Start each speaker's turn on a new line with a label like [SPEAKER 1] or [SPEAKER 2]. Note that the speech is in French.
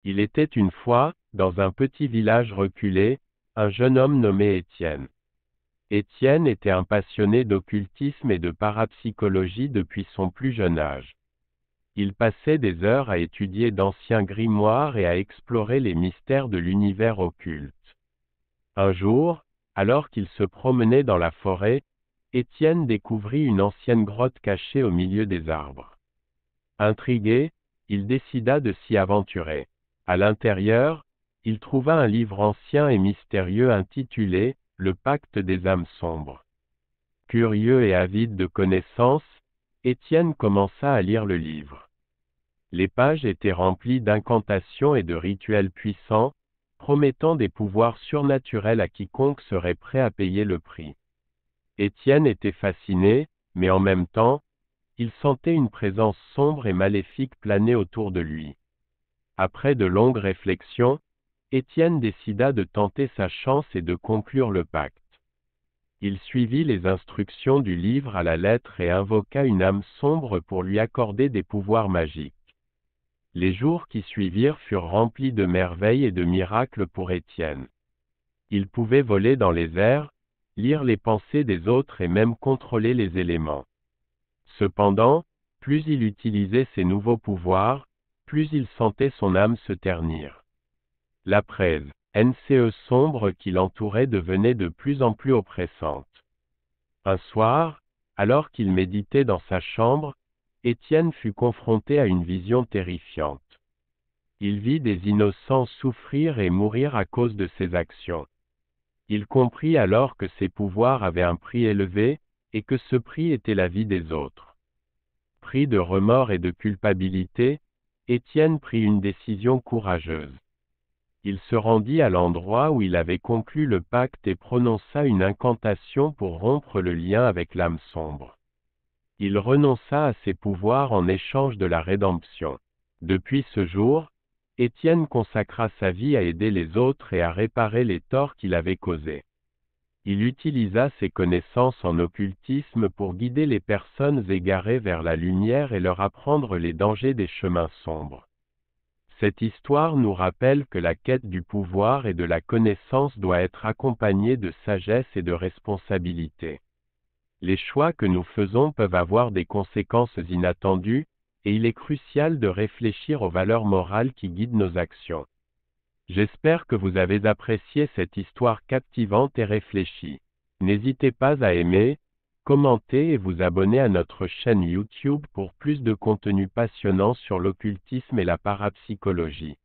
[SPEAKER 1] Il était une fois, dans un petit village reculé, un jeune homme nommé Étienne. Étienne était un passionné d'occultisme et de parapsychologie depuis son plus jeune âge. Il passait des heures à étudier d'anciens grimoires et à explorer les mystères de l'univers occulte. Un jour, alors qu'il se promenait dans la forêt, Étienne découvrit une ancienne grotte cachée au milieu des arbres. Intrigué, il décida de s'y aventurer. À l'intérieur, il trouva un livre ancien et mystérieux intitulé « Le pacte des âmes sombres ». Curieux et avide de connaissances, Étienne commença à lire le livre. Les pages étaient remplies d'incantations et de rituels puissants, promettant des pouvoirs surnaturels à quiconque serait prêt à payer le prix. Étienne était fasciné, mais en même temps, il sentait une présence sombre et maléfique planer autour de lui. Après de longues réflexions, Étienne décida de tenter sa chance et de conclure le pacte. Il suivit les instructions du livre à la lettre et invoqua une âme sombre pour lui accorder des pouvoirs magiques. Les jours qui suivirent furent remplis de merveilles et de miracles pour Étienne. Il pouvait voler dans les airs, lire les pensées des autres et même contrôler les éléments. Cependant, plus il utilisait ses nouveaux pouvoirs, plus il sentait son âme se ternir. La presse, sombre qui l'entourait devenait de plus en plus oppressante. Un soir, alors qu'il méditait dans sa chambre, Étienne fut confronté à une vision terrifiante. Il vit des innocents souffrir et mourir à cause de ses actions. Il comprit alors que ses pouvoirs avaient un prix élevé, et que ce prix était la vie des autres. Pris de remords et de culpabilité, Étienne prit une décision courageuse. Il se rendit à l'endroit où il avait conclu le pacte et prononça une incantation pour rompre le lien avec l'âme sombre. Il renonça à ses pouvoirs en échange de la rédemption. Depuis ce jour, Étienne consacra sa vie à aider les autres et à réparer les torts qu'il avait causés. Il utilisa ses connaissances en occultisme pour guider les personnes égarées vers la lumière et leur apprendre les dangers des chemins sombres. Cette histoire nous rappelle que la quête du pouvoir et de la connaissance doit être accompagnée de sagesse et de responsabilité. Les choix que nous faisons peuvent avoir des conséquences inattendues, et il est crucial de réfléchir aux valeurs morales qui guident nos actions. J'espère que vous avez apprécié cette histoire captivante et réfléchie. N'hésitez pas à aimer, commenter et vous abonner à notre chaîne YouTube pour plus de contenu passionnant sur l'occultisme et la parapsychologie.